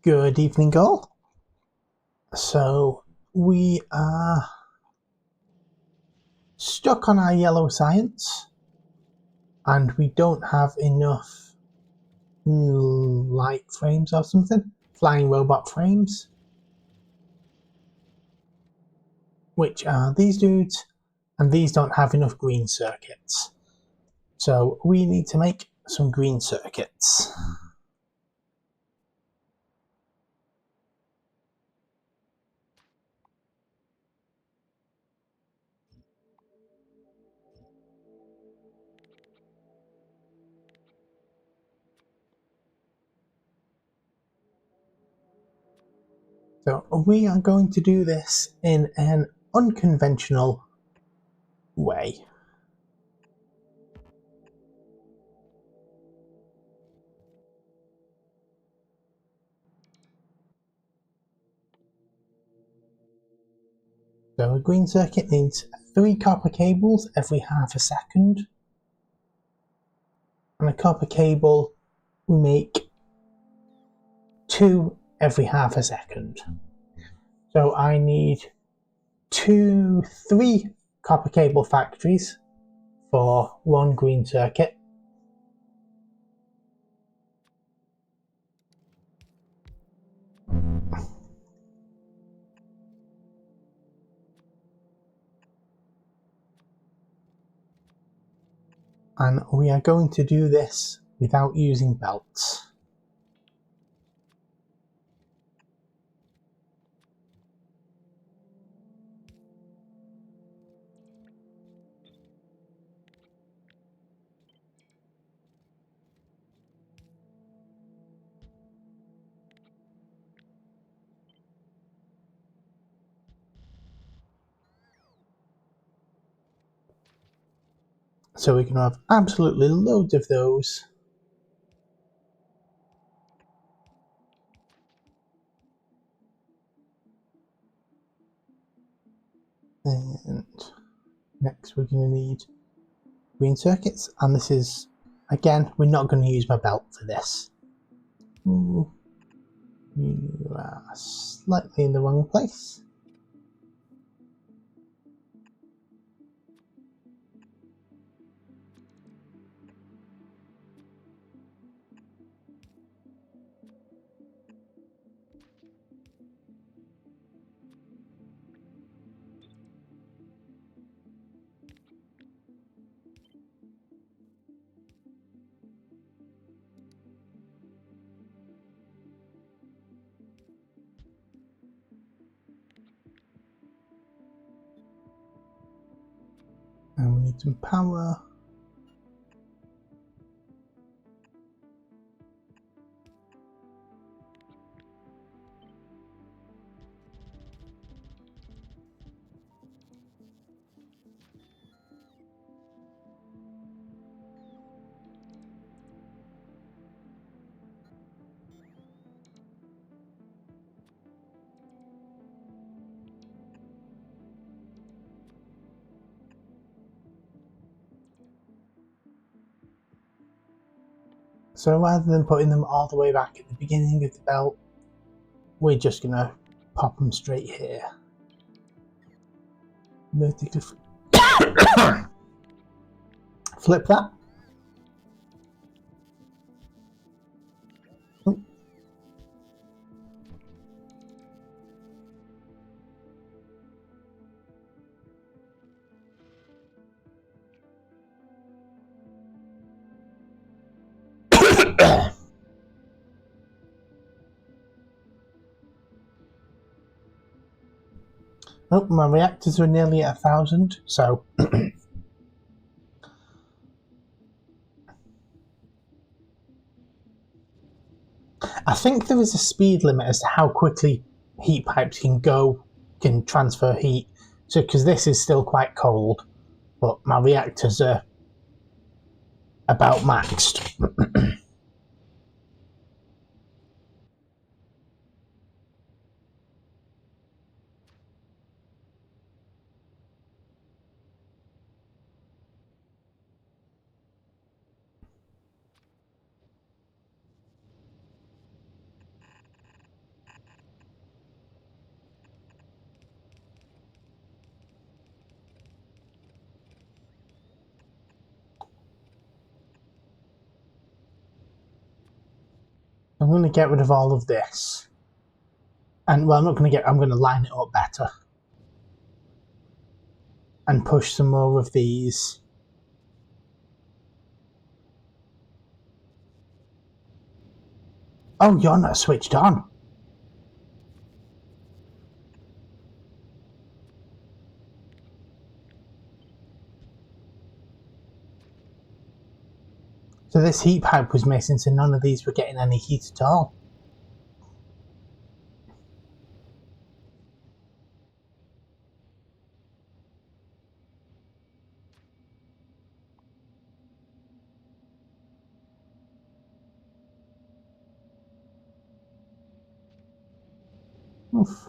Good evening, all. So we are stuck on our yellow science, and we don't have enough light frames or something, flying robot frames, which are these dudes, and these don't have enough green circuits. So we need to make some green circuits. So we are going to do this in an unconventional way. So a green circuit needs 3 copper cables every half a second. And a copper cable we make 2 every half a second. So I need 3 copper cable factories for 1 green circuit. And we are going to do this without using belts. So we can have absolutely loads of those. And next we're going to need green circuits, and this is, again, we're not going to use my belt for this. Ooh, you are slightly in the wrong place. And we need some power. So rather than putting them all the way back at the beginning of the belt, we're just going to pop them straight here. Vertically flip that. Oh. Oh, my reactors are nearly at 1,000, so I think there is a speed limit as to how quickly heat pipes can transfer heat. So, because this is still quite cold, but my reactors are about maxed. I'm going to get rid of all of this. And, well, I'm going to line it up better. And push some more of these. Oh, you're not switched on. So this heat pipe was missing, so none of these were getting any heat at all. Oof.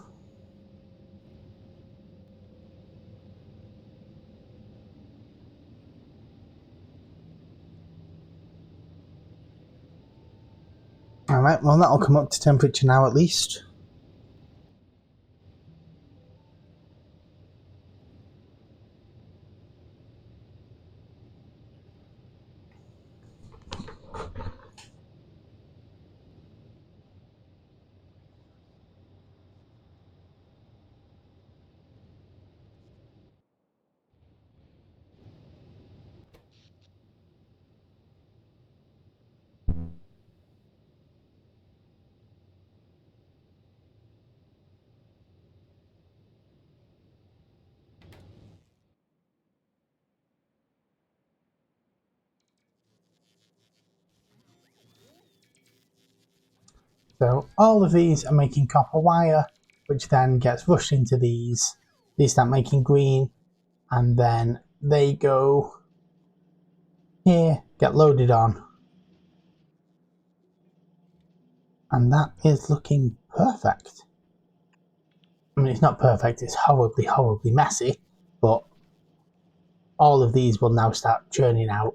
Alright, well that'll come up to temperature now at least. So all of these are making copper wire, which then gets rushed into these. These start making green, and then they go here, get loaded on. And that is looking perfect. I mean, it's not perfect, it's horribly, horribly messy, but all of these will now start churning out.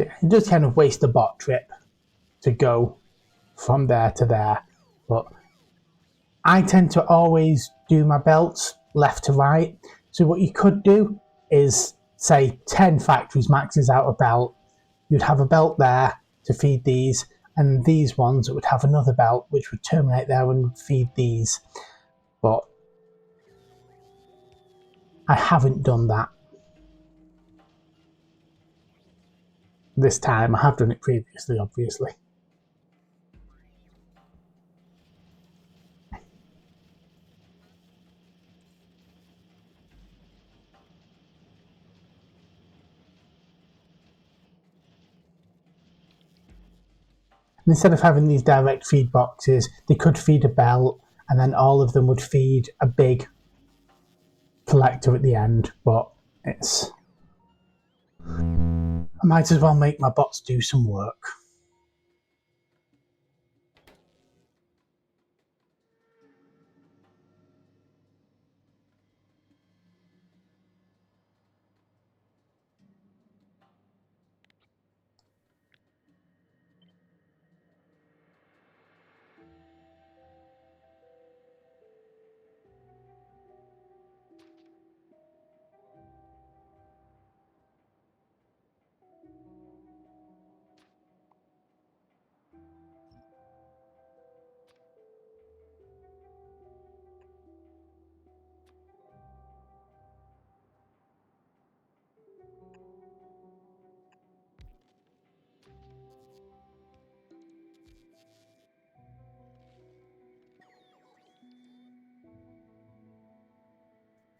It does kind of waste a bot trip to go from there to there, but I tend to always do my belts left to right. So what you could do is say 10 factories maxes out a belt. You'd have a belt there to feed these, and these ones would have another belt which would terminate there and would feed these. But I haven't done that this time. I have done it previously, obviously. And instead of having these direct feed boxes, they could feed a belt, and then all of them would feed a big collector at the end. But it's... I might as well make my bots do some work.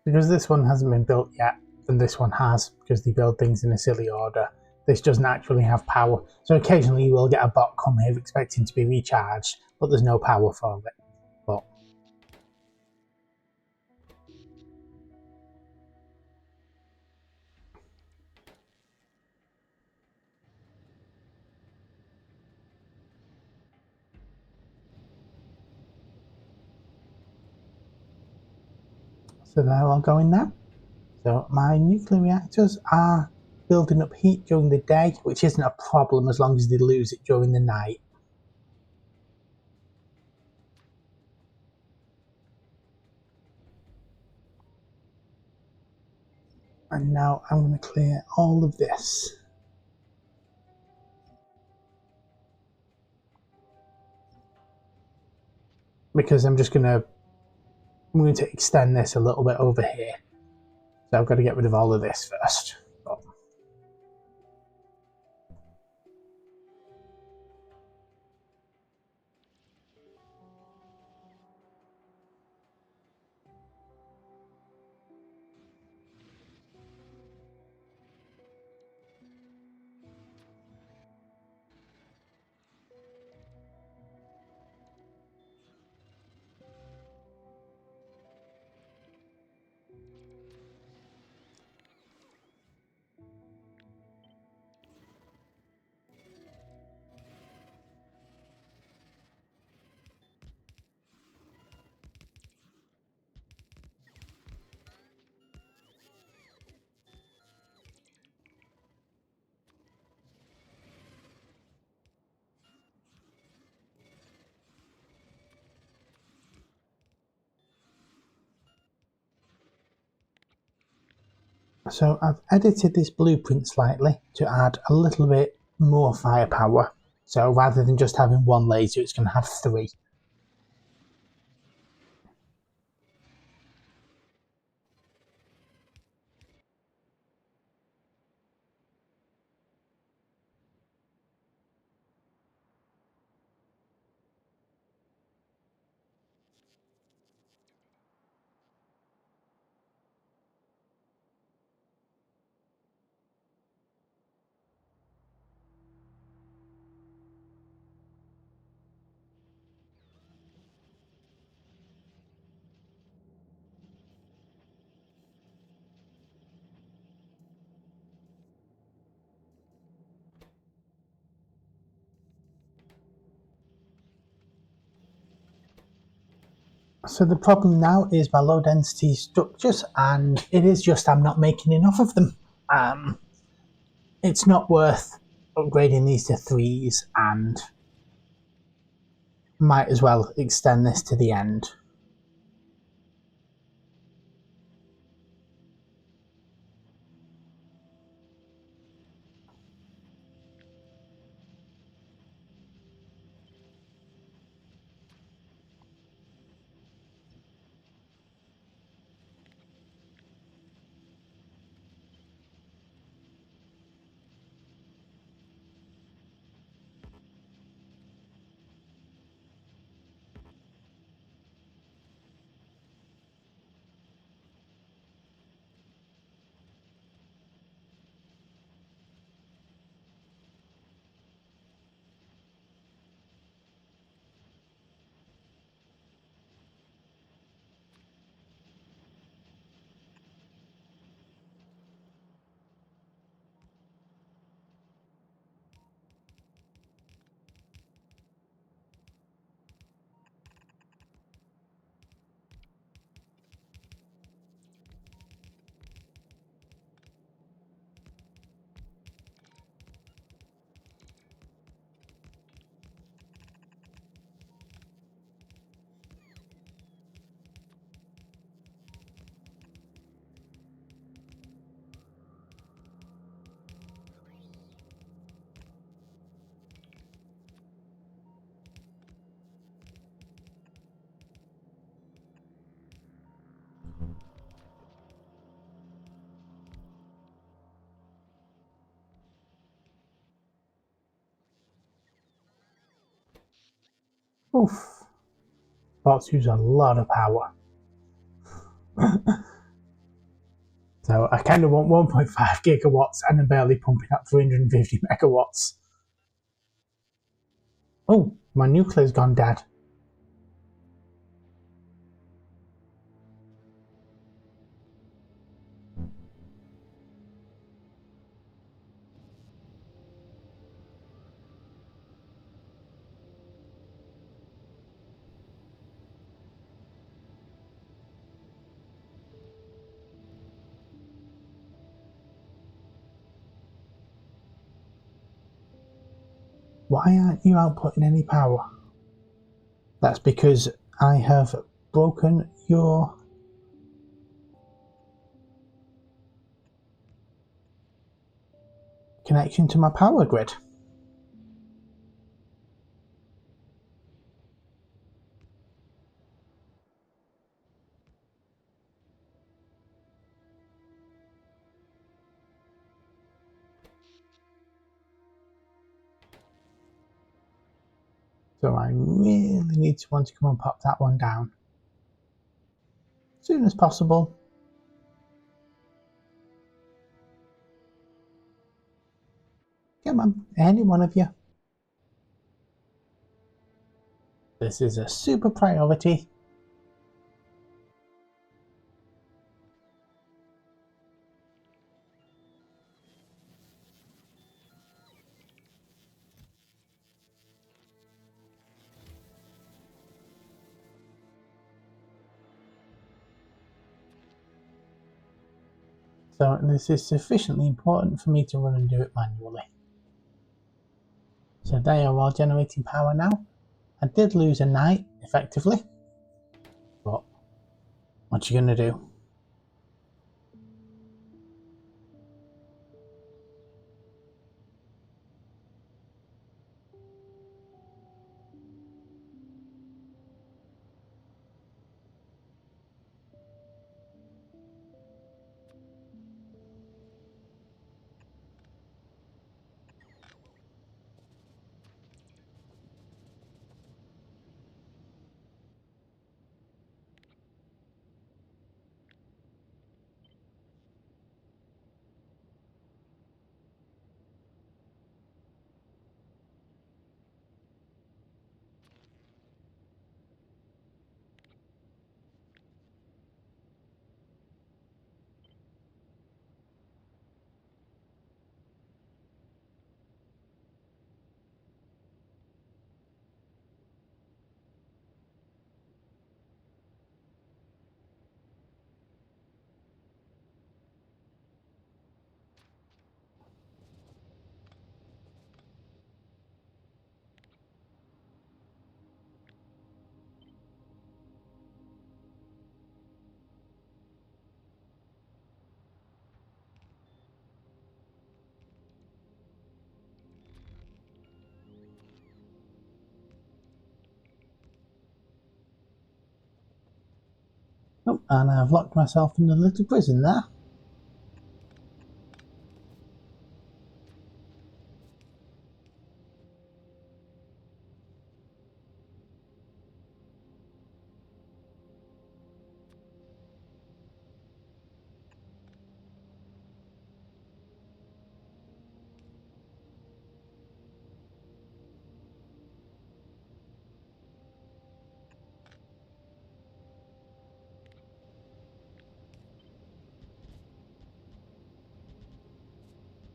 Because this one hasn't been built yet, and this one has, because they build things in a silly order. This doesn't actually have power. So occasionally you will get a bot come here expecting to be recharged, but there's no power for it. But So they're all going now. So my nuclear reactors are building up heat during the day, which isn't a problem as long as they lose it during the night. And now I'm going to clear all of this. Because I'm going to extend this a little bit over here. So I've got to get rid of all of this first. So I've edited this blueprint slightly to add a little bit more firepower. So rather than just having one laser, it's going to have 3. So the problem now is my low density structures, and it is just I'm not making enough of them. It's not worth upgrading these to 3s, and might as well extend this to the end. Oof. Bots use a lot of power. So I kind of want 1.5 gigawatts and I'm barely pumping up 350 megawatts. Oh, my nuclear's gone dead. Why aren't you outputting any power? That's because I have broken your connection to my power grid. So I really need to want to come and pop that one down as soon as possible. Come on, any one of you. This is a super priority. So this is sufficiently important for me to run and do it manually. So they are all generating power now. I did lose a knight, effectively. But what you gonna do? Oh, and I've locked myself in a little prison there.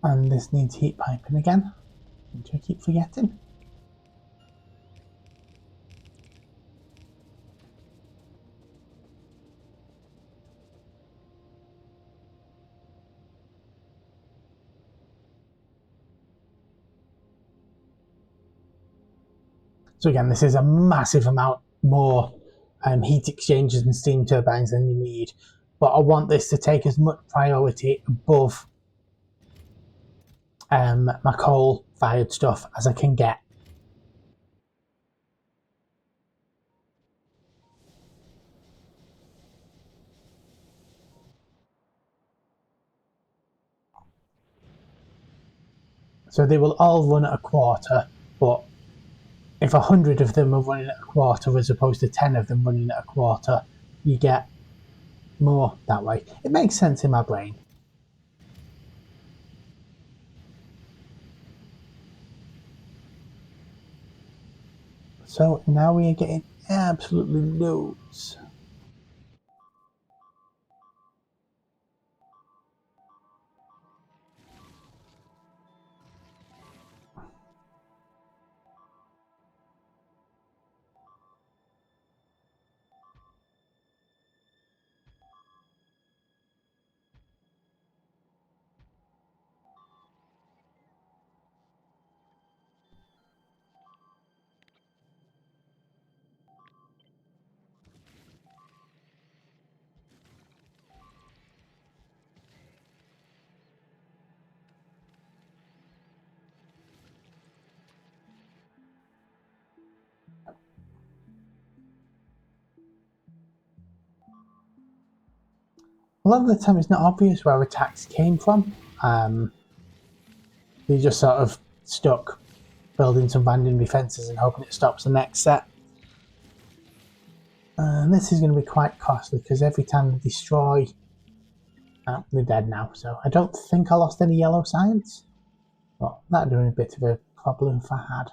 And this needs heat piping again, which I keep forgetting. So again, this is a massive amount more heat exchangers and steam turbines than you need, but I want this to take as much priority above my coal-fired stuff as I can get. So they will all run at a quarter, but if 100 of them are running at a quarter as opposed to 10 of them running at a quarter, you get more that way. It makes sense in my brain. So now we are getting absolutely loads. A lot of the time it's not obvious where attacks came from. They just sort of stuck building some random defences and hoping it stops the next set. And this is going to be quite costly because every time they destroy... Oh, they're dead now, so I don't think I lost any yellow science. But that'd be a bit of a problem if I had.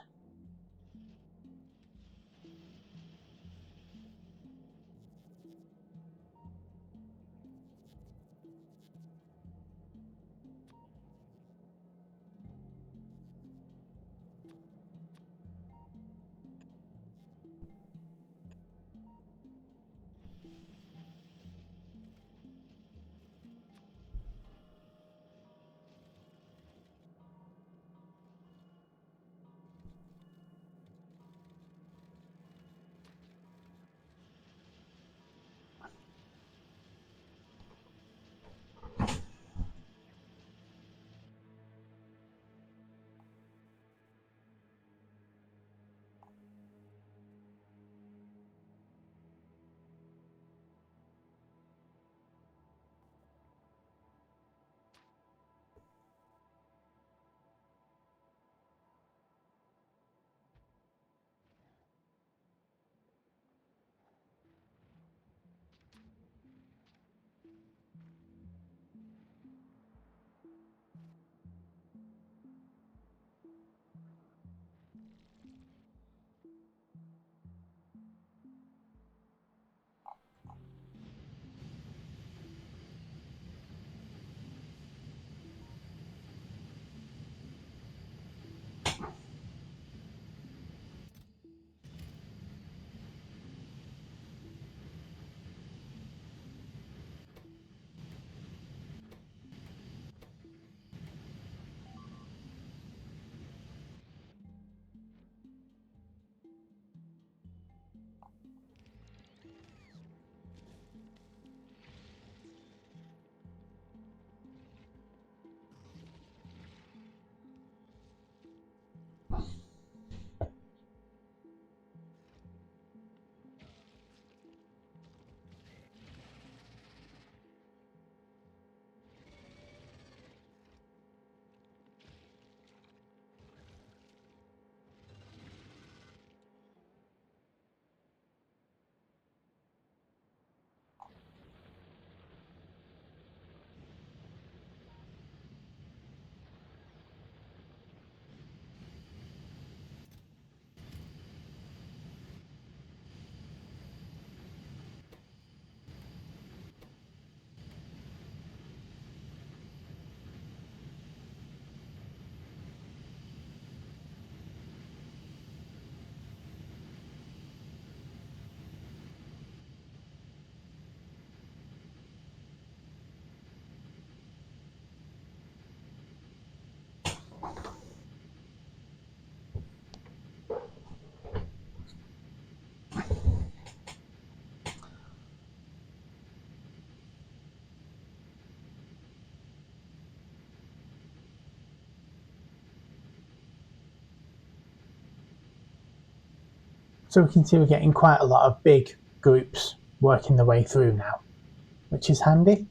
So we can see we're getting quite a lot of big groups working their way through now, which is handy.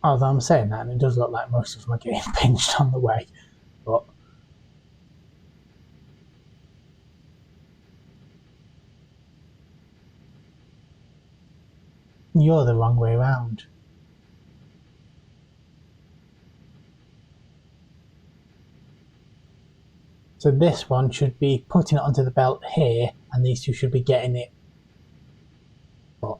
Although I'm saying that and it does look like most of them are getting pinched on the way, but you're the wrong way around. So this one should be putting it onto the belt here, and these two should be getting it. But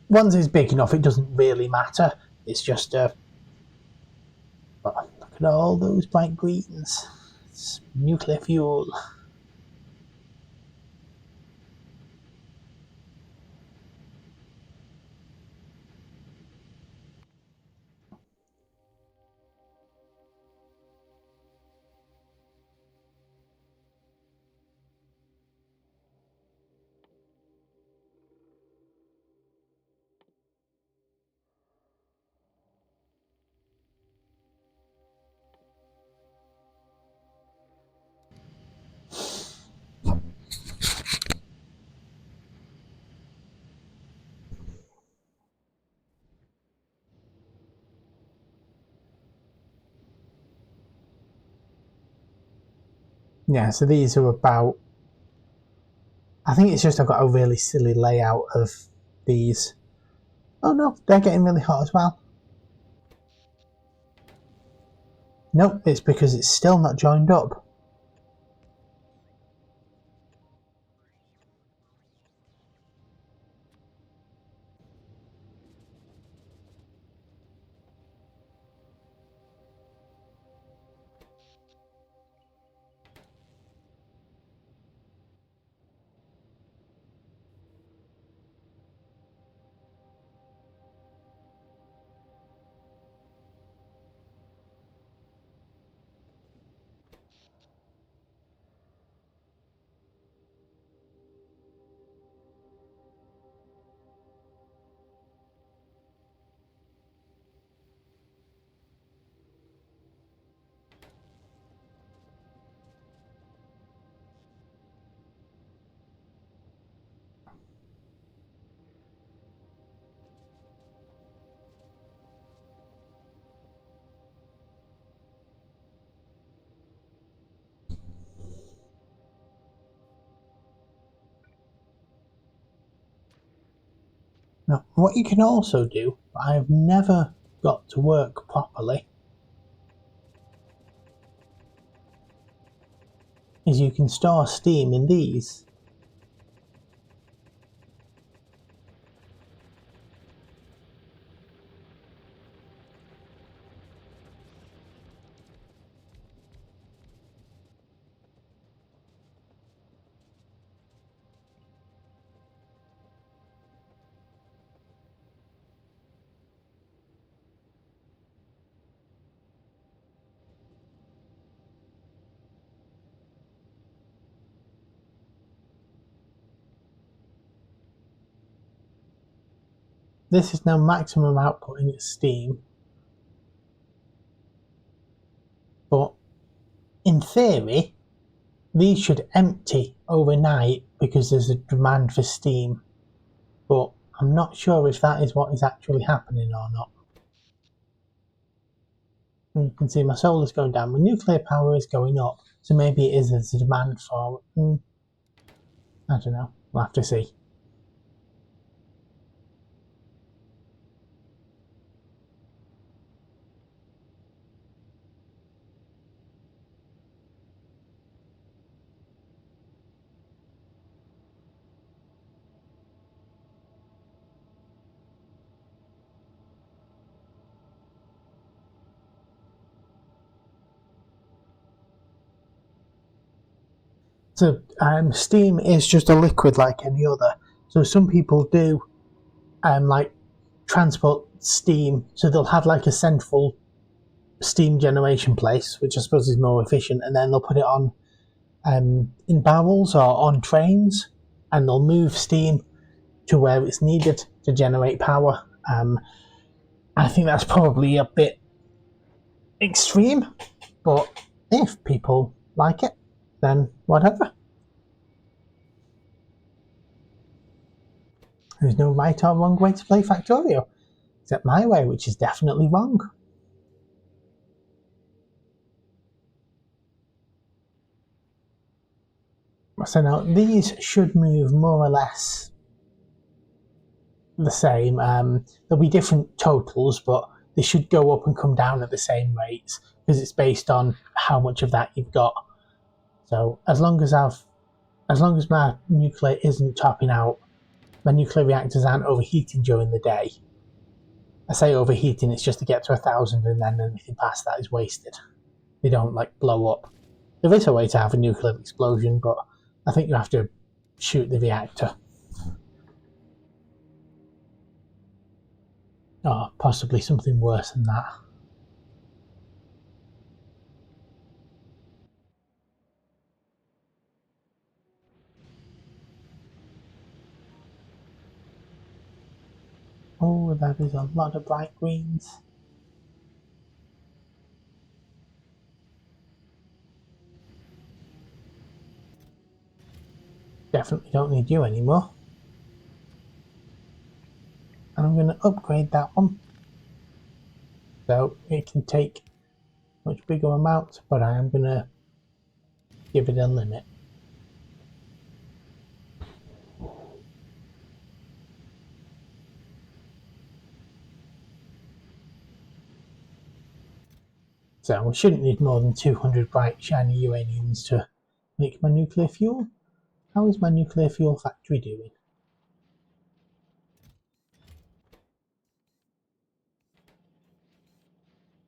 once it's big enough, it doesn't really matter. It's just but look at all those bright greens. It's nuclear fuel. Yeah, so these are about... I think it's just I've got a really silly layout of these. Oh no, they're getting really hot as well. Nope, it's because it's still not joined up. Now, what you can also do, but I've never got to work properly, is you can store steam in these. This is now maximum output in its steam, but in theory, these should empty overnight because there's a demand for steam, but I'm not sure if that is what is actually happening or not. And you can see my solar's going down, my nuclear power is going up, so maybe it is there's a demand for it. I don't know, we'll have to see. So steam is just a liquid like any other. So some people do like transport steam, so they'll have like a central steam generation place, which I suppose is more efficient, and then they'll put it on in barrels or on trains, and they'll move steam to where it's needed to generate power. I think that's probably a bit extreme, but if people like it, then whatever. There's no right or wrong way to play Factorio, except my way, which is definitely wrong. So now these should move more or less the same. There'll be different totals, but they should go up and come down at the same rates because it's based on how much of that you've got. So as long as my nuclear isn't topping out, my nuclear reactors aren't overheating during the day. I say overheating, it's just to get to 1,000 and then anything past that is wasted. They don't like blow up. There is a way to have a nuclear explosion, but I think you have to shoot the reactor. Or possibly something worse than that. Oh, that is a lot of bright greens. Definitely don't need you anymore. And I'm going to upgrade that one. So it can take much bigger amounts, but I am going to give it a limit. So we shouldn't need more than 200 bright shiny uraniums to make my nuclear fuel. How is my nuclear fuel factory doing?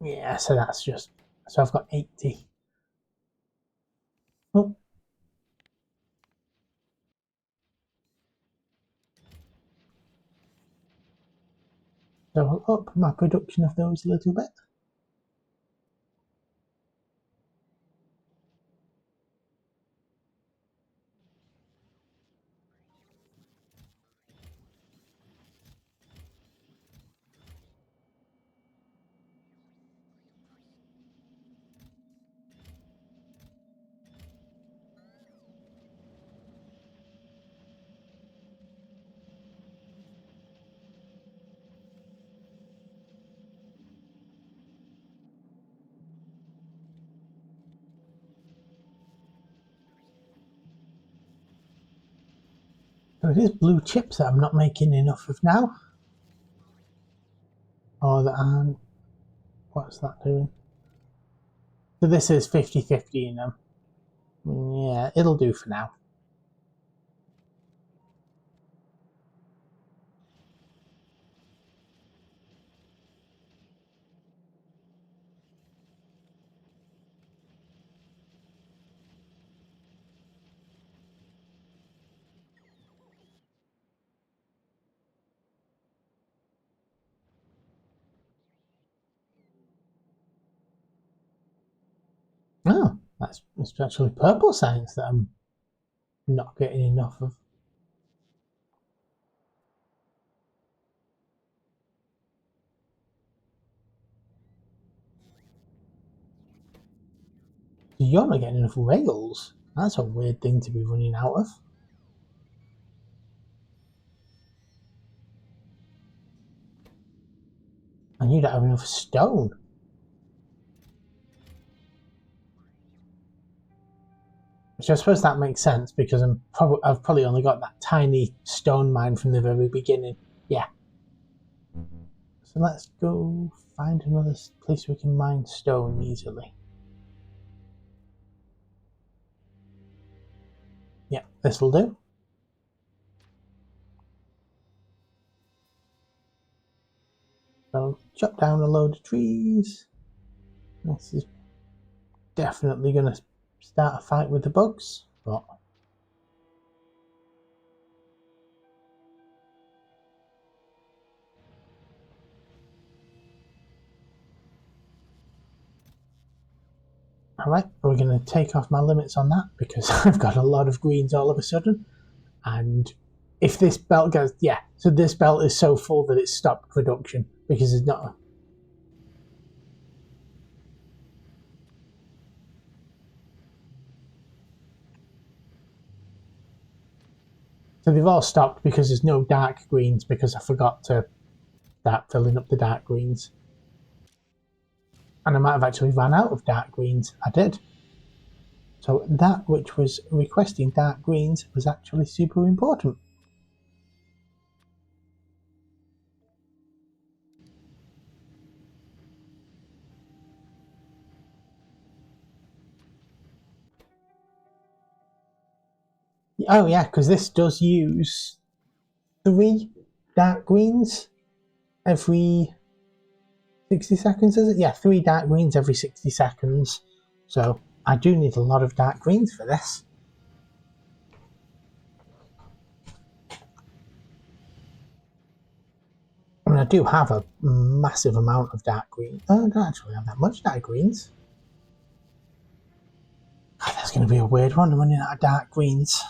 Yeah, so that's just... So I've got 80. Oh. So I'll up my production of those a little bit. So it is blue chips that I'm not making enough of now. Or that I'm... What's that doing? So this is 50-50 in them. Yeah, it'll do for now. Oh, that's actually purple science that I'm not getting enough of. So you're not getting enough rails. That's a weird thing to be running out of. And you don't have enough stone. Which I suppose that makes sense because I've probably only got that tiny stone mine from the very beginning. Yeah. So let's go find another place we can mine stone easily. Yeah, this'll do. So chop down a load of trees. This is definitely going to start a fight with the bugs, but alright, we're going to take off my limits on that because I've got a lot of greens all of a sudden. And if this belt goes, yeah, so this belt is so full that it's stopped production because it's not. So they've all stopped because there's no dark greens because I forgot to start filling up the dark greens. And I might have actually ran out of dark greens. I did. So that which was requesting dark greens was actually super important. Oh yeah, because this does use 3 dark greens every 60 seconds, is it? Yeah, 3 dark greens every 60 seconds. So I do need a lot of dark greens for this. I mean, I do have a massive amount of dark green. Oh, I don't actually have that much dark greens. God, that's going to be a weird one, running out of dark greens.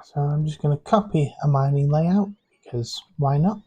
So I'm just going to copy a mining layout because why not?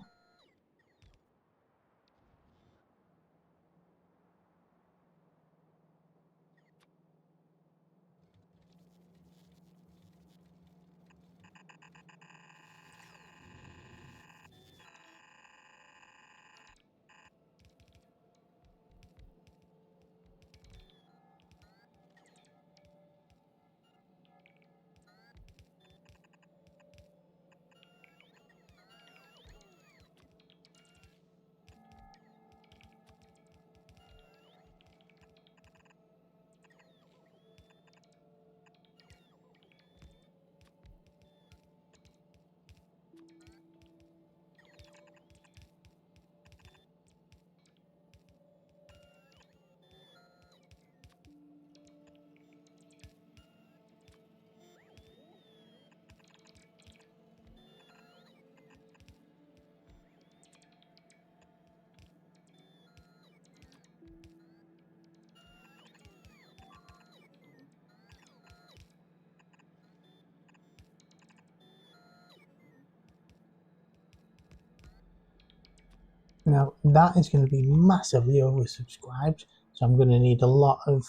Now that is going to be massively oversubscribed, so I'm going to need a lot of...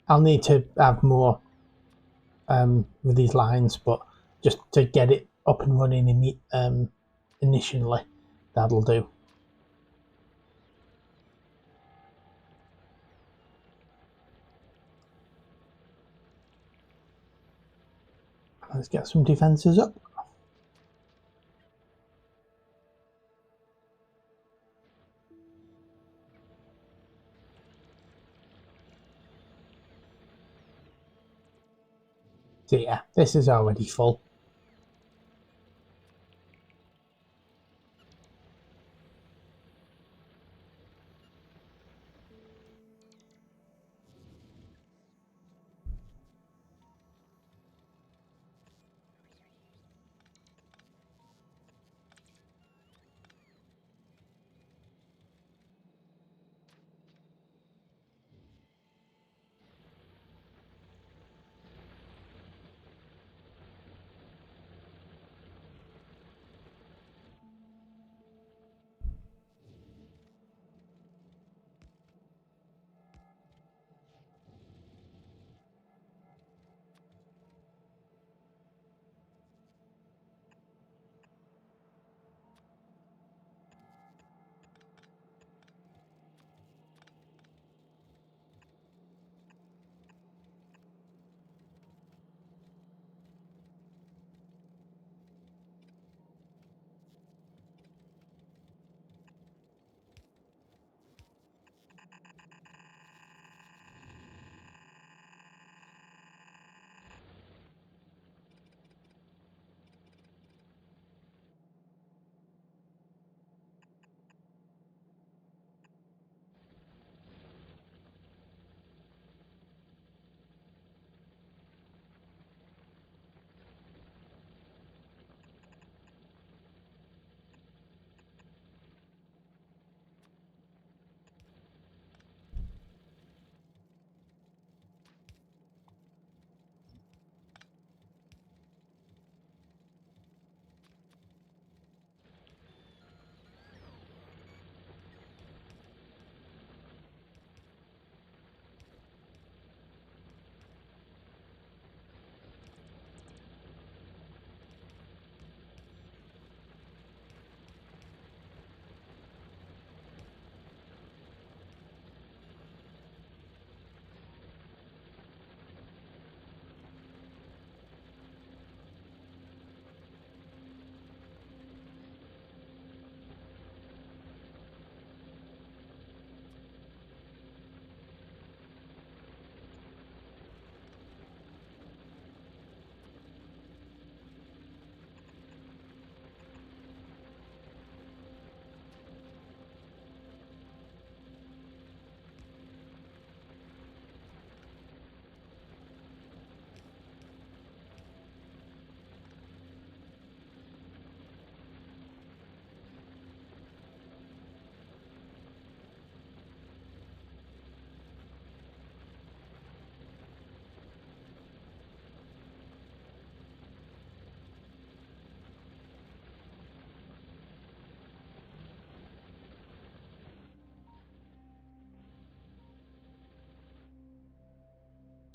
I'll need to have more with these lines, but just to get it up and running initially, that'll do. Let's get some defences up. So yeah, this is already full.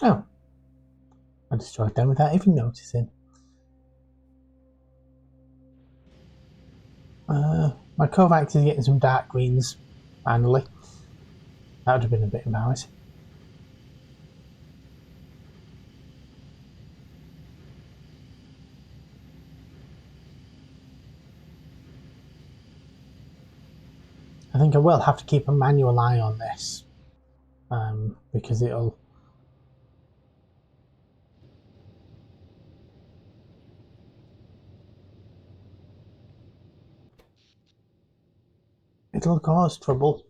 Oh, I destroyed them without even noticing. My Kovacs is getting some dark greens, finally. That would have been a bit embarrassing. I think I will have to keep a manual eye on this, because it'll cause trouble.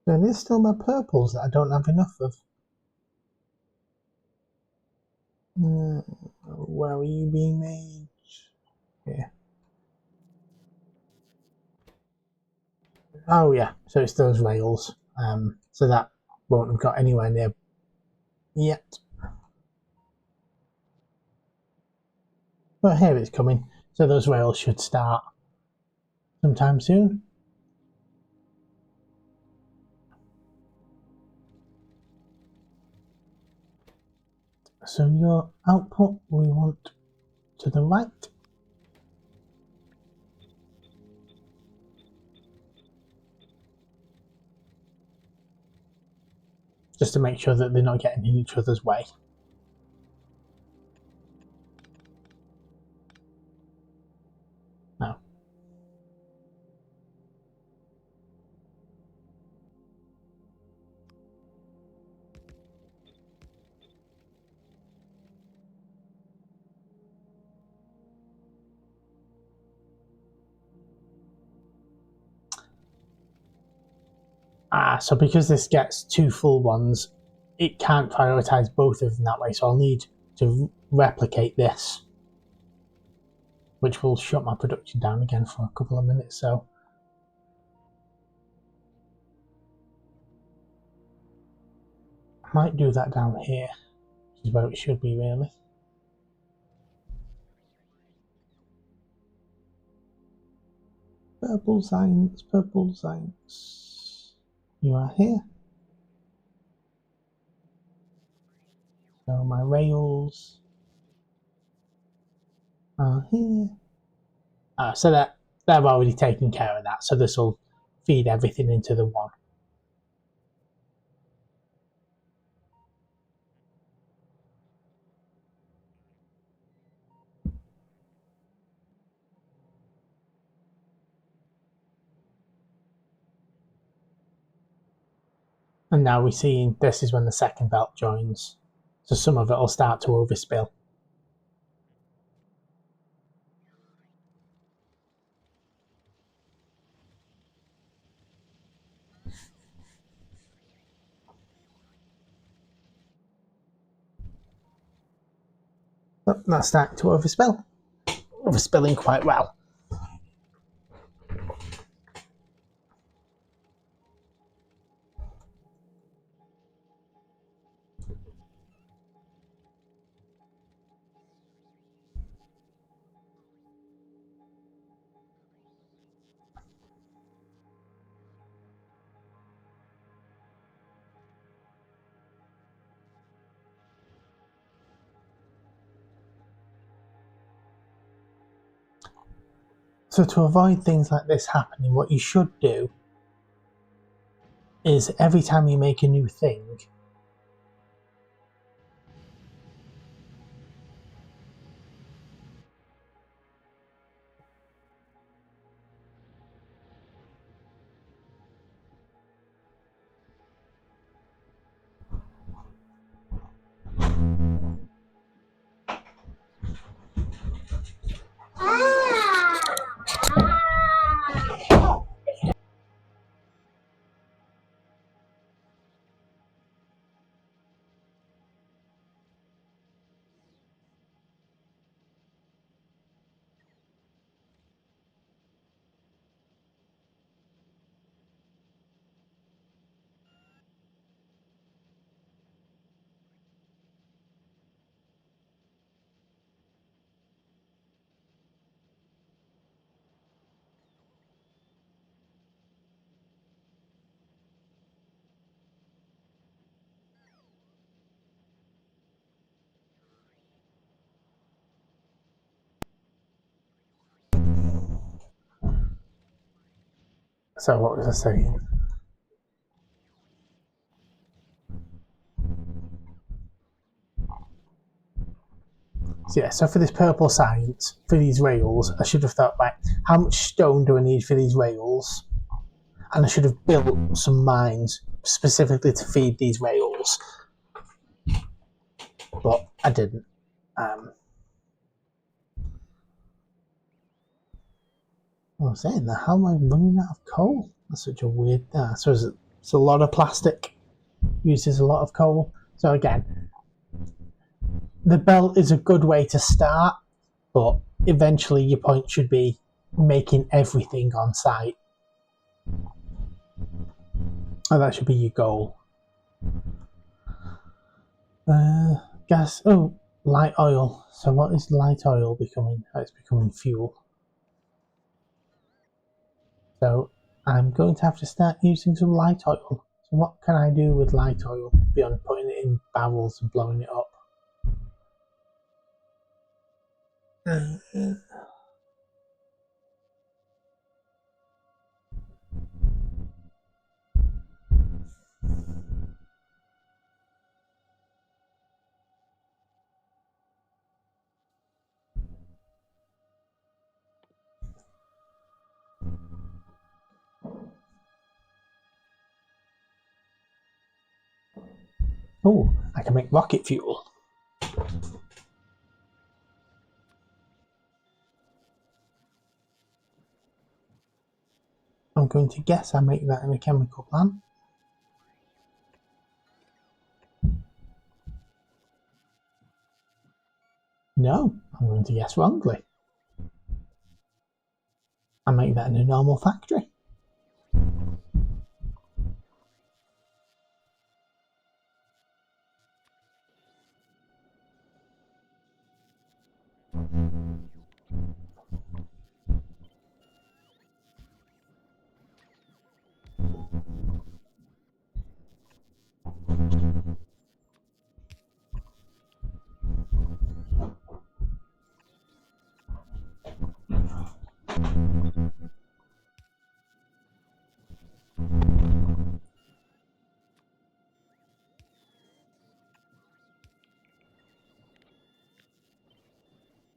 There is still my purples that I don't have enough of. Where are you being made? Here. Oh yeah, so it's those rails. So that won't have got anywhere near yet. But here it's coming. So those rails should start sometime soon. So your output we want to the right. Just to make sure that they're not getting in each other's way. No. So because this gets two full ones, it can't prioritize both of them that way, so I'll need to replicate this, which will shut my production down again for a couple of minutes. So I might do that down here, which is where it should be really. Purple science, purple science. You are here. So my rails are here. So that they've already taken care of that. So this will feed everything into the one. And now we're seeing this is when the second belt joins. So some of it will start to overspill. So that's starting to overspill. Overspilling quite well. So to avoid things like this happening, what you should do is every time you make a new thing, So what was I saying? So yeah, so for this purple science, for these rails, I should have thought, right, how much stone do I need for these rails? And I should have built some mines specifically to feed these rails. But I didn't. I was saying that, how am I running out of coal? That's such a weird thing. So it's a lot of plastic, uses a lot of coal. So again, the belt is a good way to start, but eventually your point should be making everything on site. Oh, that should be your goal. Gas. Oh, light oil. So what is light oil becoming? Oh, it's becoming fuel. So I'm going to have to start using some light oil. So what can I do with light oil beyond putting it in barrels and blowing it up? Oh, I can make rocket fuel. I'm going to guess I make that in a chemical plant. No, I'm going to guess wrongly. I make that in a normal factory.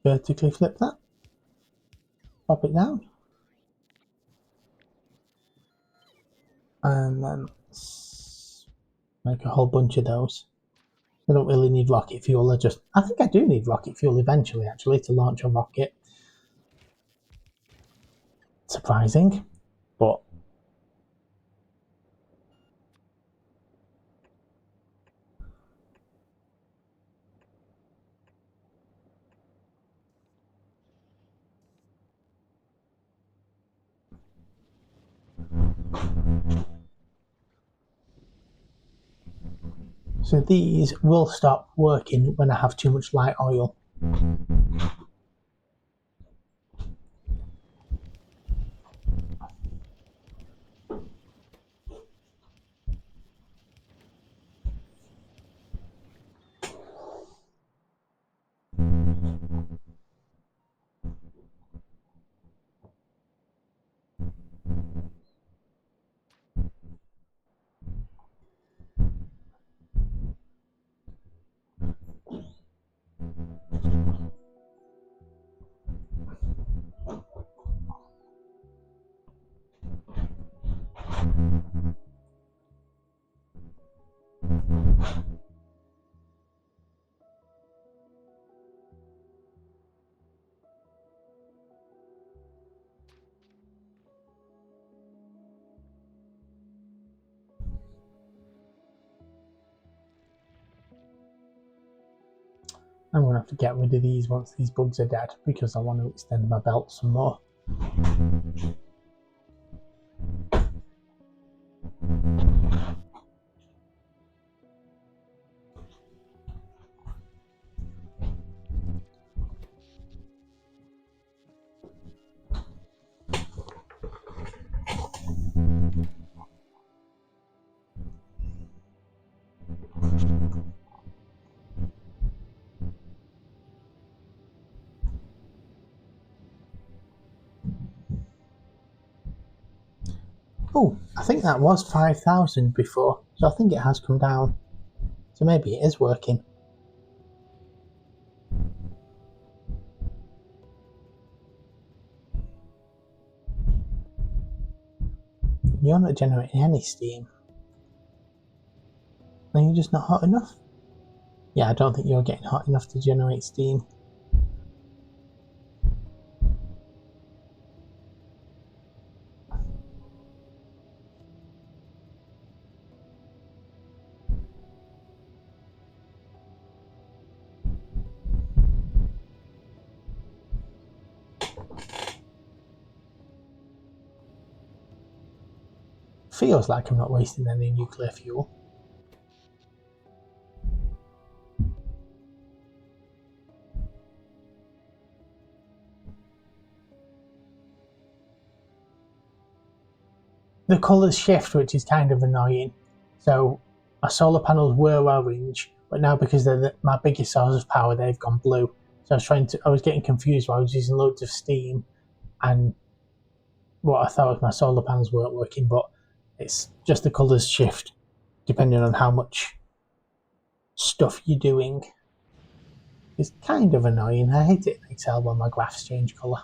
Vertically flip that. Pop it down. And then make a whole bunch of those. I don't really need rocket fuel. I think I do need rocket fuel eventually, actually, to launch a rocket. Surprising, but so these will stop working when I have too much light oil. I'm going to have to get rid of these once these bugs are dead because I want to extend my belt some more. Oh, I think that was 5,000 before, so I think it has come down. So maybe it is working. You're not generating any steam. Are you just not hot enough? Yeah, I don't think you're getting hot enough to generate steam. Feels like I'm not wasting any nuclear fuel. The colours shift, which is kind of annoying. So my solar panels were orange, but now because they're my biggest source of power, they've gone blue. So I was getting confused while I was using loads of steam, and what I thought was my solar panels weren't working, but it's just the colours shift depending on how much stuff you're doing. It's kind of annoying. I hate it in Excel when my graphs change colour.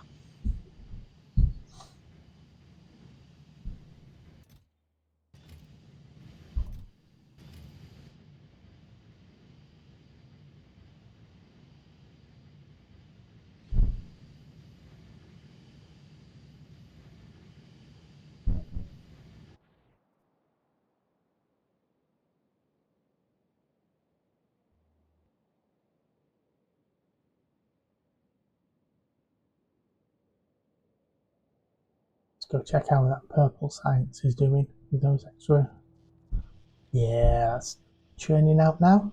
Let's go check how that purple science is doing with those extra. Yeah, that's churning out now.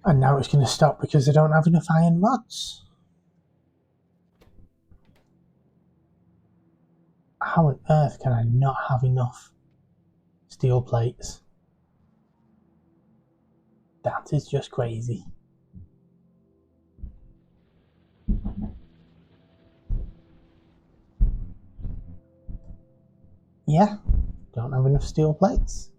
And now it's going to stop because they don't have enough iron rods. How on earth can I not have enough steel plates? That is just crazy. Yeah, don't have enough steel plates.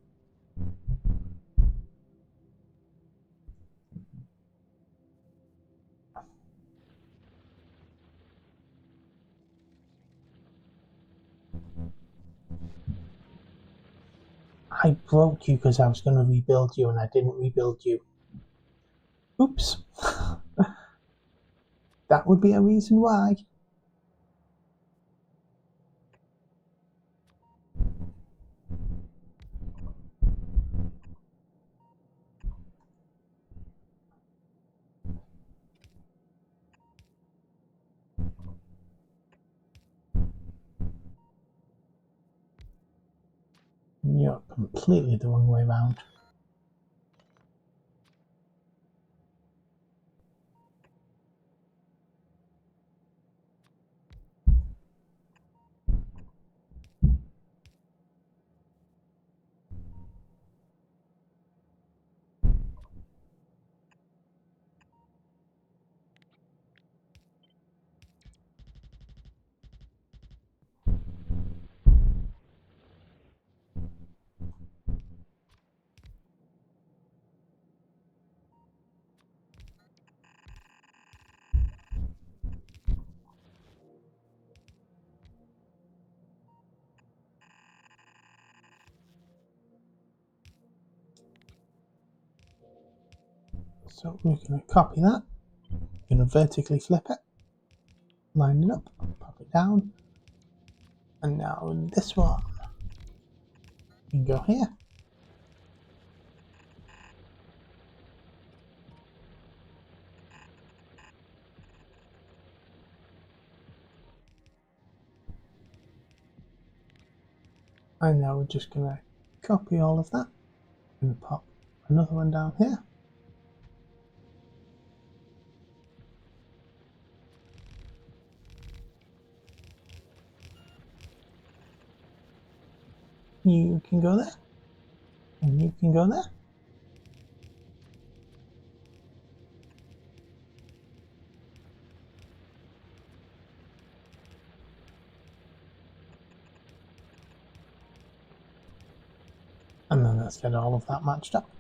I broke you because I was going to rebuild you and I didn't rebuild you. Oops. That would be a reason why. You're completely the wrong way around. So we're going to copy that. We're going to vertically flip it, line it up, pop it down, and now this one. We can go here. And now we're just going to copy all of that and pop another one down here. You can go there. And you can go there. And then let's get all of that matched up.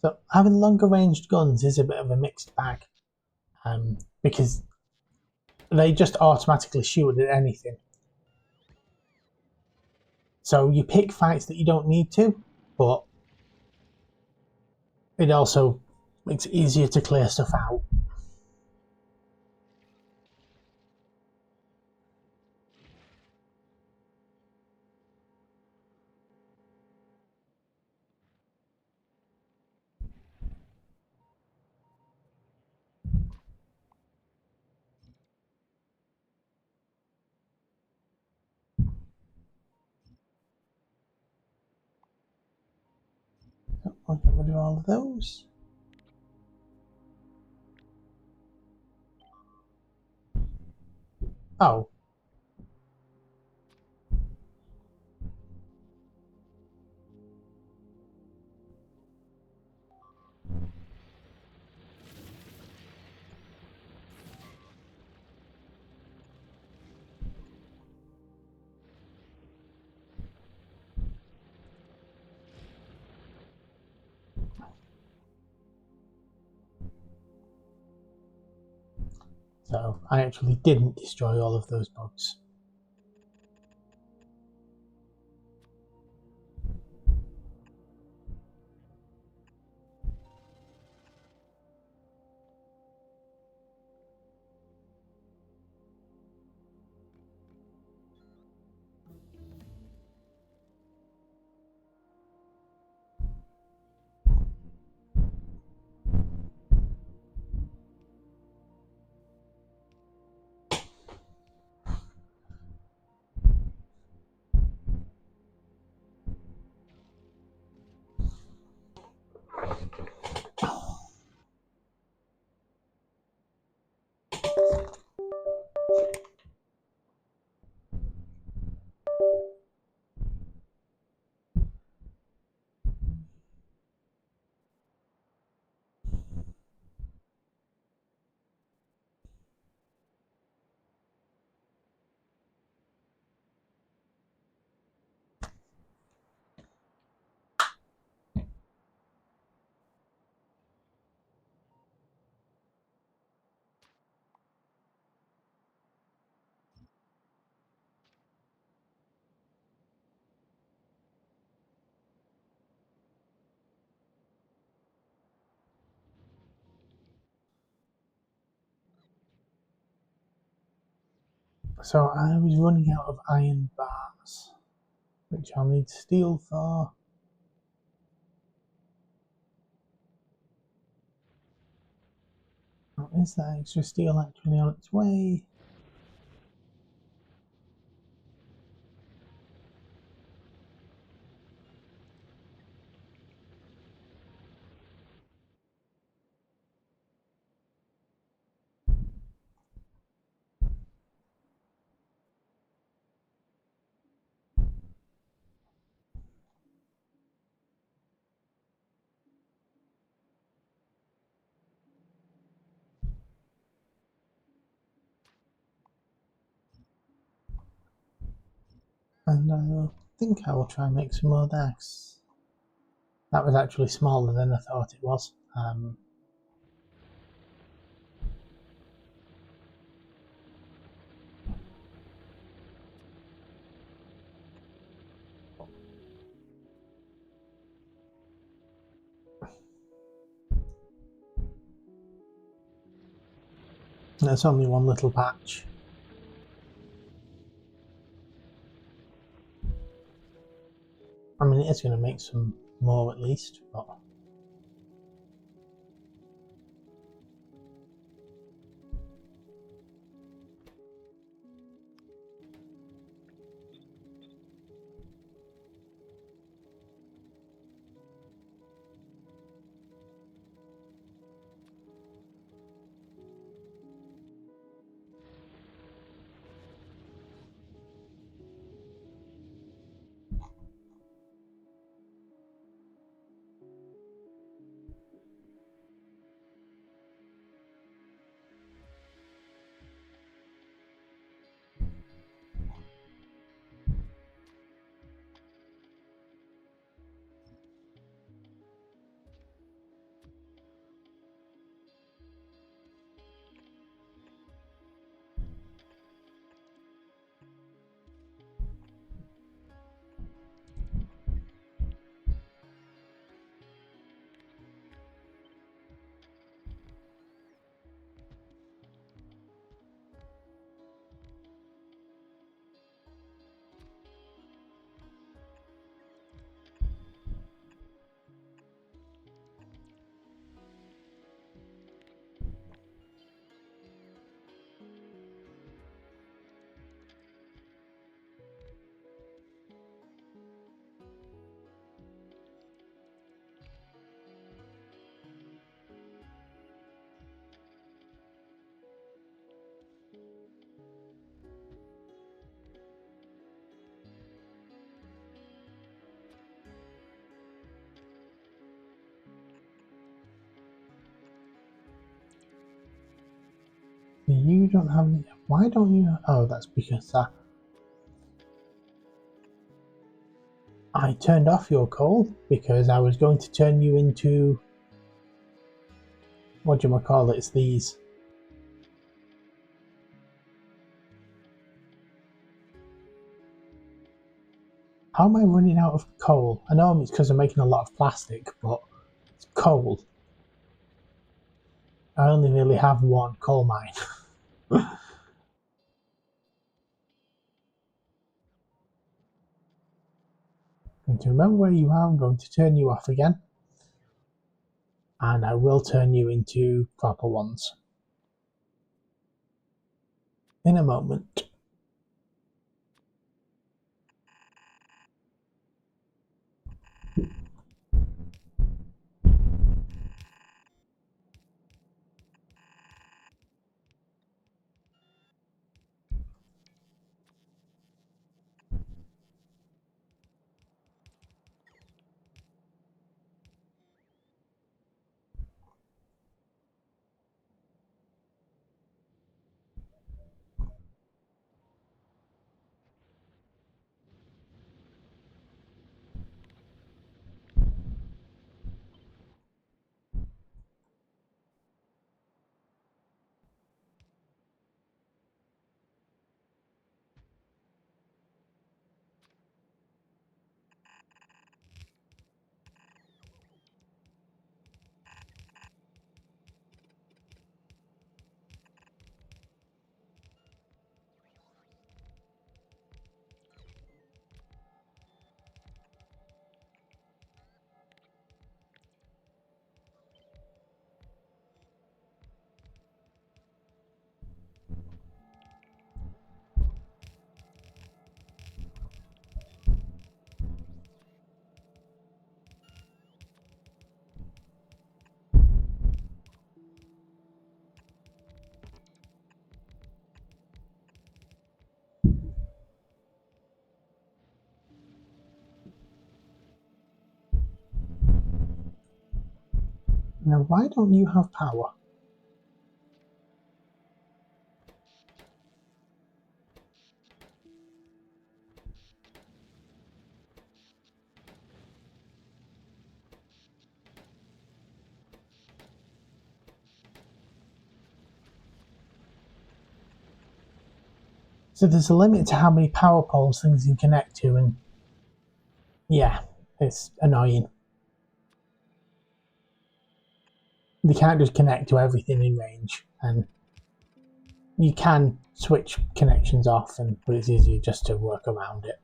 So having longer ranged guns is a bit of a mixed bag, because they just automatically shoot at anything. So you pick fights that you don't need to, but it also makes it easier to clear stuff out. So I'll get rid of all of those. Oh, so I actually didn't destroy all of those bugs. So I was running out of iron bars, which I'll need steel for. Oh, is that extra steel actually on its way? And I think I will try and make some more decks. That was actually smaller than I thought it was. There's only one little patch. I mean, it is going to make some more at least, but you don't have. Why don't you? Oh, that's because I turned off your coal because I was going to turn you into, what do you call it? It's these. How am I running out of coal? I know it's because I'm making a lot of plastic, but it's coal. I only really have one coal mine. I'm going to remember where you are. I'm going to turn you off again, and I will turn you into proper ones in a moment. Now, why don't you have power? So there's a limit to how many power poles things can connect to, and yeah, it's annoying. They can't just connect to everything in range, and you can switch connections off, but it's easier just to work around it.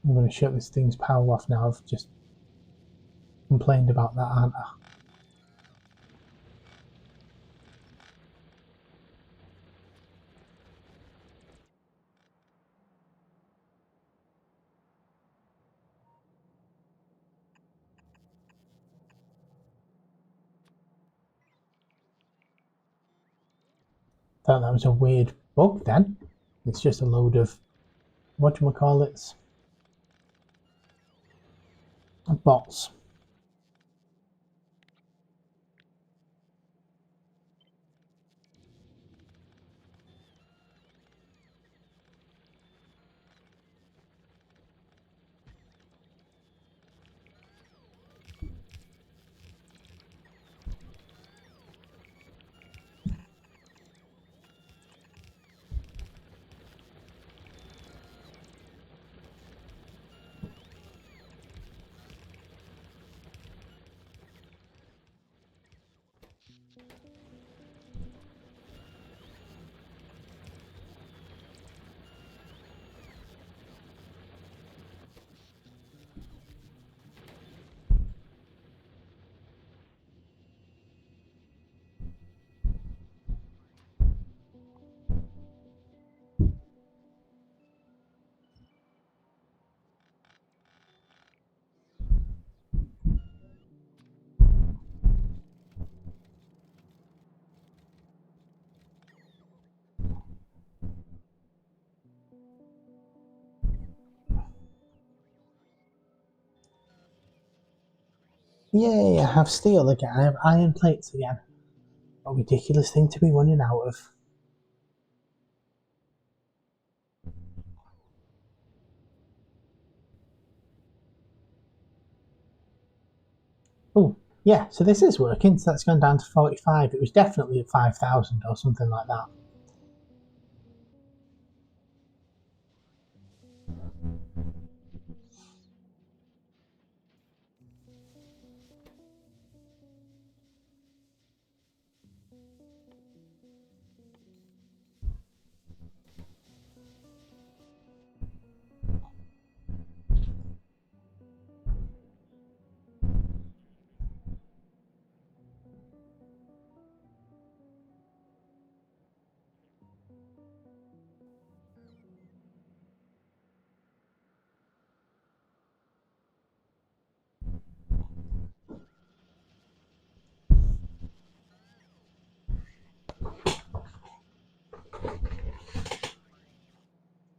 I'm going to shut this thing's power off now. I've just complained about that, aren't I? Thought that was a weird bug then. It's just a load of, whatchamacallits, bots. Yay, I have steel again. I have iron plates again. A ridiculous thing to be running out of. Oh, yeah, so this is working. So that's gone down to 45. It was definitely at 5,000 or something like that.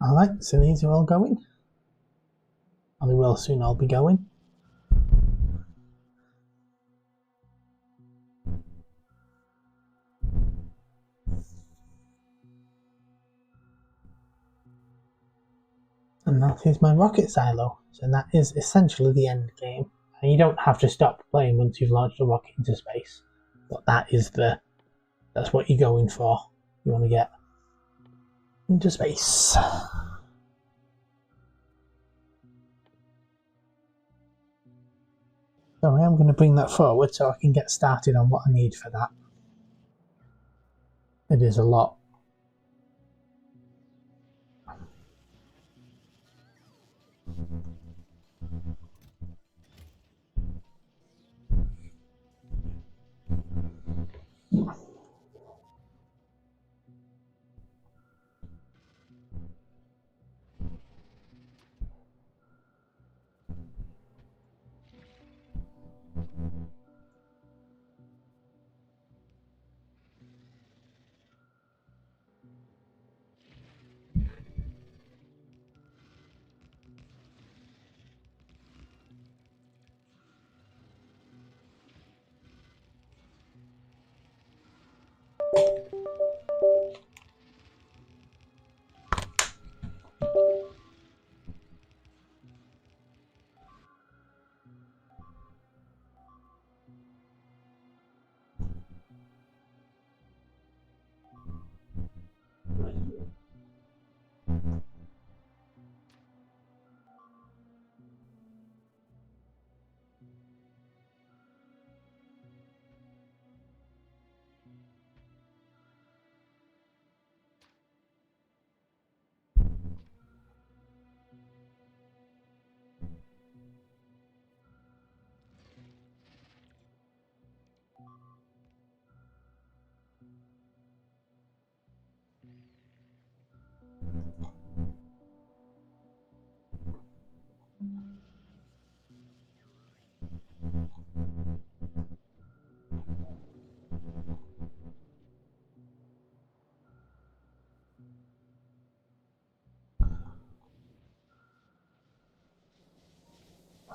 Alright, so these are all going. And they will soon all be going. And that is my rocket silo. So that is essentially the end game. And you don't have to stop playing once you've launched a rocket into space. But that's what you're going for. You want to get into space. So I am going to bring that forward so I can get started on what I need for that. It is a lot.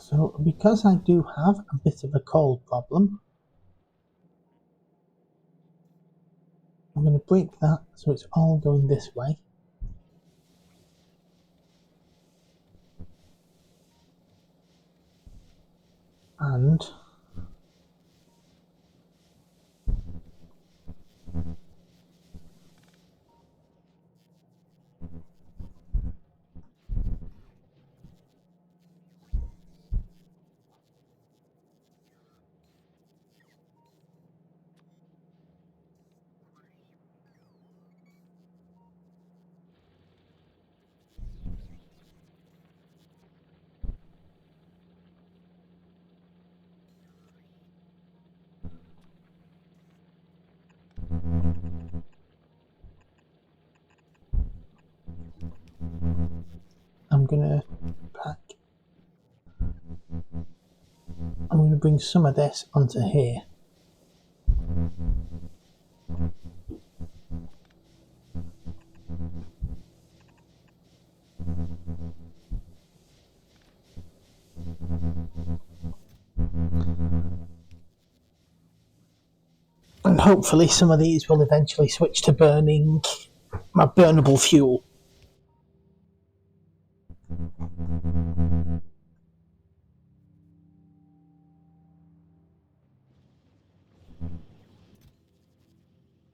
So because I do have a bit of a cold problem, I'm going to break that so it's all going this way. And I'm going to bring some of this onto here. And hopefully some of these will eventually switch to burning my burnable fuel.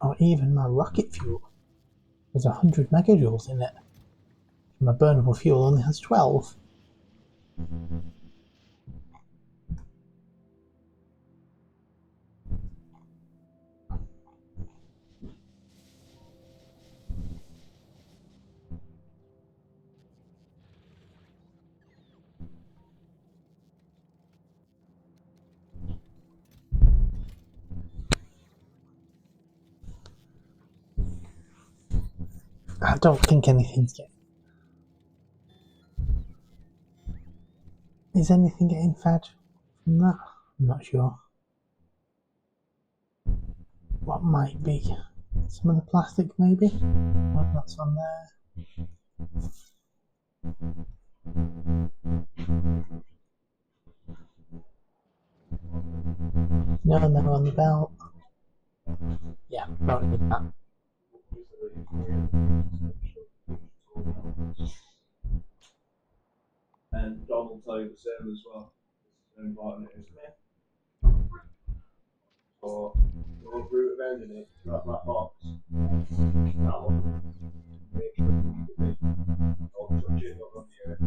Or even my rocket fuel. There's 100 megajoules in it. My burnable fuel only has 12. I don't think anything's getting... Is anything getting fed from that? I'm not sure. What might be? Some of the plastic maybe? What that's on there? No, no, on the belt. Yeah, probably did that. And Don will tell you the same as well. It's important it is. So, the root of ending it, that box, that one, make sure you don't touch it, not on the air.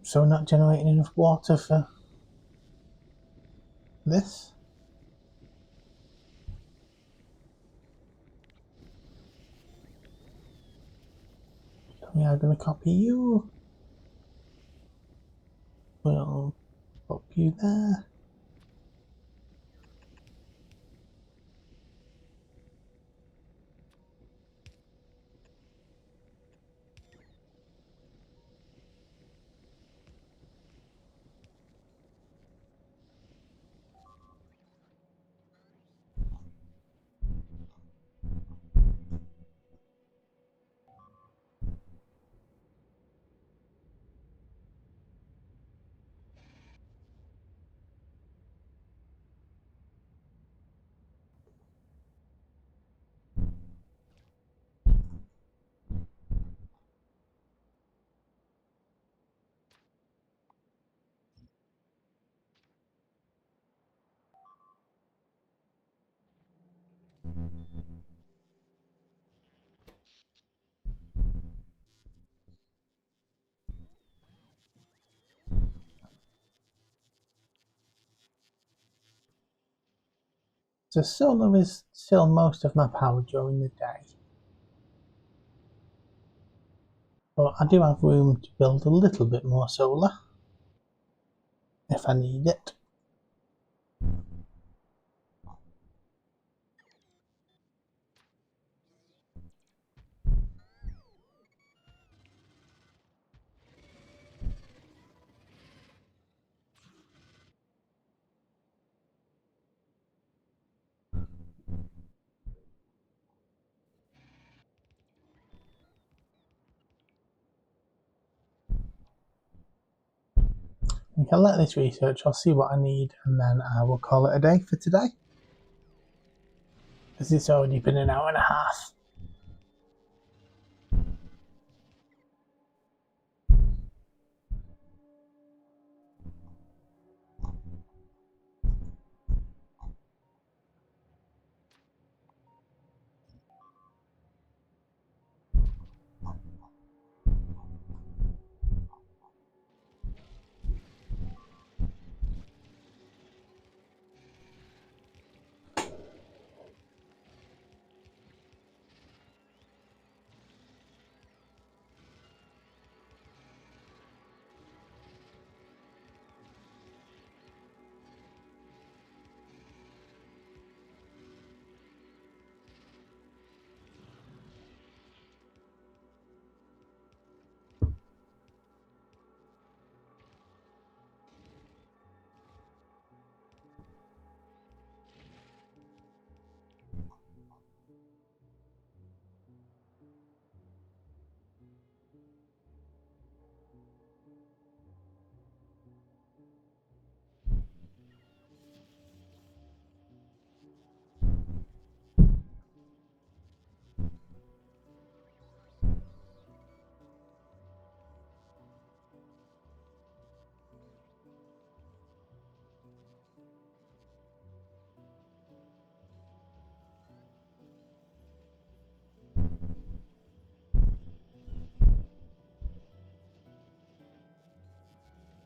So we're not generating enough water for this. We are going to copy you. We'll pop you there. So solar is still most of my power during the day. But I do have room to build a little bit more solar if I need it. We can let this research, I'll see what I need, and then I will call it a day for today. Because it's already been an hour and a half.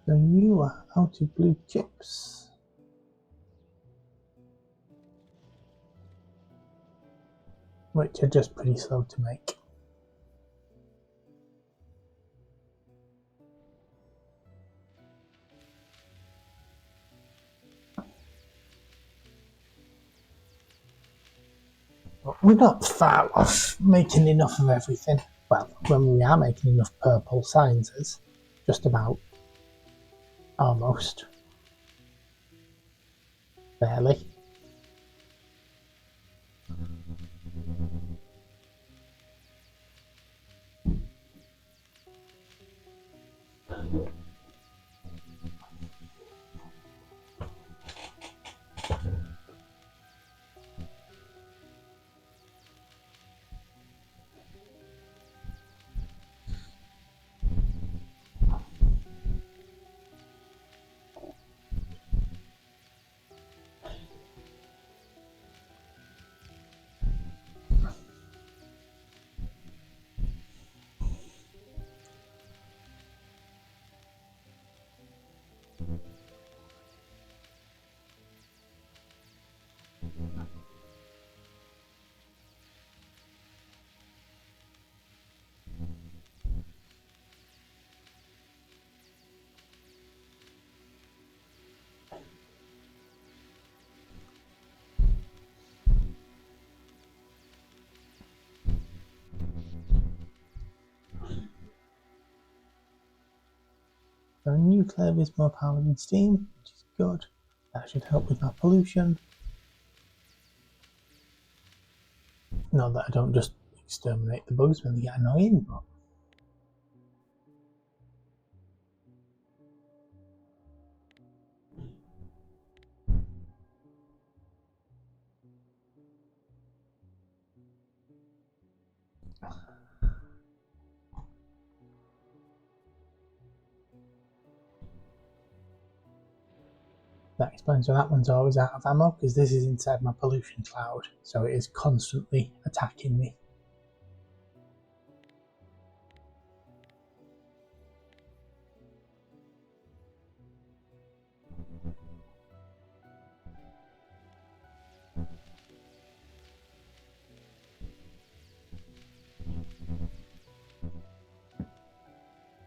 So you are out of blue chips. Which are just pretty slow to make. But we're not far off making enough of everything. Well, when we are making enough purple sciences, just about. Almost. Barely. So nuclear is more power than steam, which is good. That should help with my pollution. Not that I don't just exterminate the bugs when they get annoying, but that explains why that one's always out of ammo, because this is inside my pollution cloud, so it is constantly attacking me.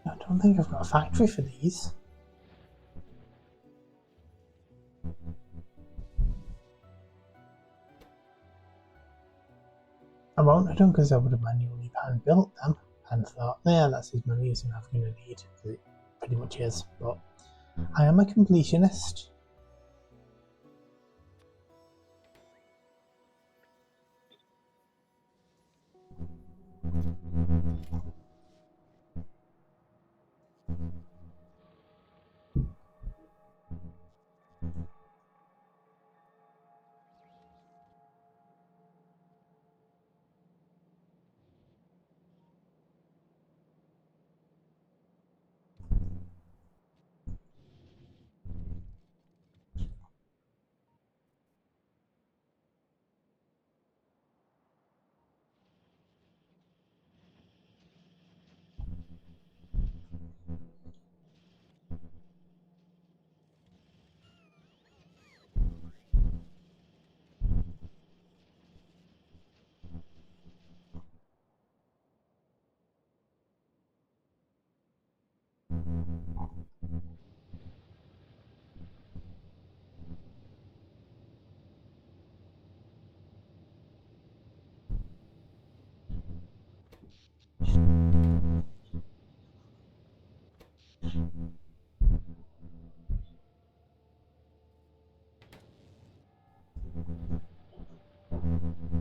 I don't think I've got a factory for these. I won't have done, because I would have manually hand built them and thought, yeah, that's as many as I'm ever going to need, because it pretty much is. But I am a completionist.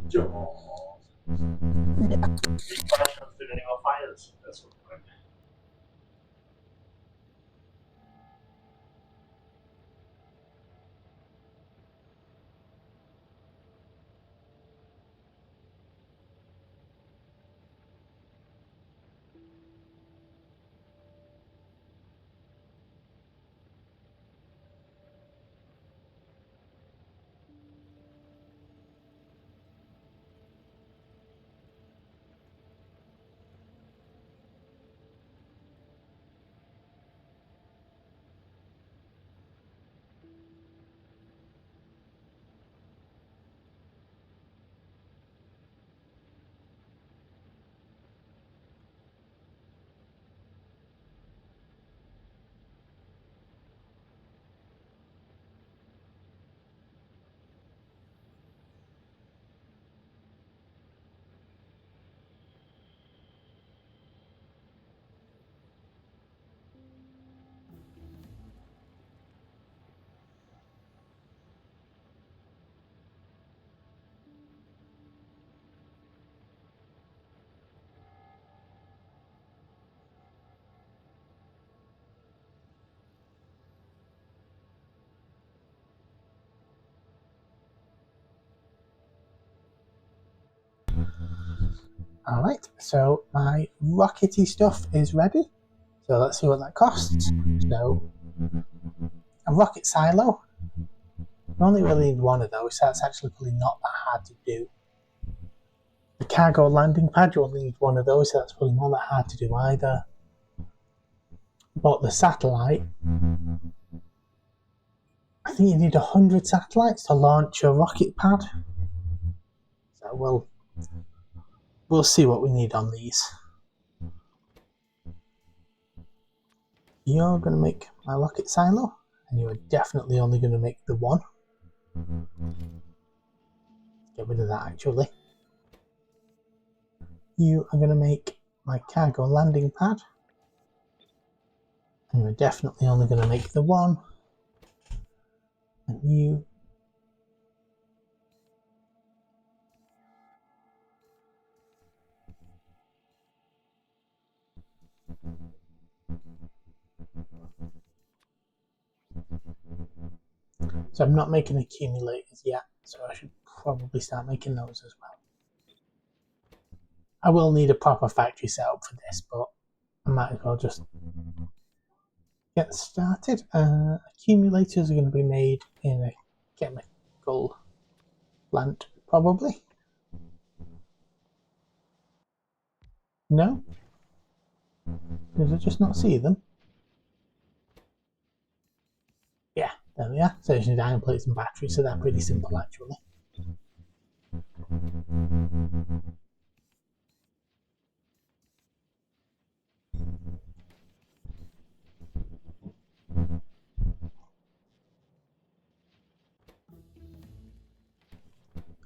Jaws. Yeah. Any more fires at some point? Alright, so my rockety stuff is ready. So let's see what that costs. So, a rocket silo. I only really need one of those, so that's actually probably not that hard to do. The cargo landing pad, you only need one of those, so that's probably not that hard to do either. But the satellite, I think you need 100 satellites to launch a rocket pad. So we'll see what we need on these. You're going to make my rocket silo, and you are definitely only going to make the one. Get rid of that actually. You are going to make my cargo landing pad, And we're definitely only going to make the one. And you. So I'm not making accumulators yet, so I should probably start making those as well. I will need a proper factory setup for this, but I might as well just get started. Accumulators are going to be made in a chemical plant, probably. No? Did I just not see them? Yeah, there we are. So you need iron plates and batteries, so they're pretty simple actually.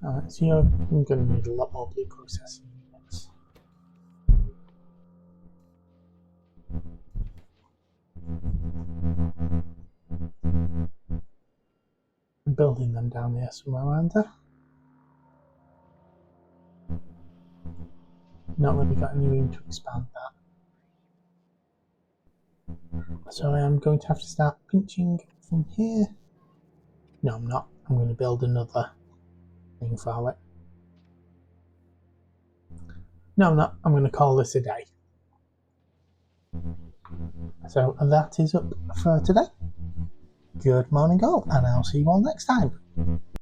Alright, so you're going to need a lot more blue processing units. I'm building them down there somewhere around there. Not really got any room to expand that. So I am going to have to start pinching from here. No, I'm not. I'm going to build another thing for it. No, I'm not. I'm going to call this a day. So that is up for today. Good morning all, and I'll see you all next time.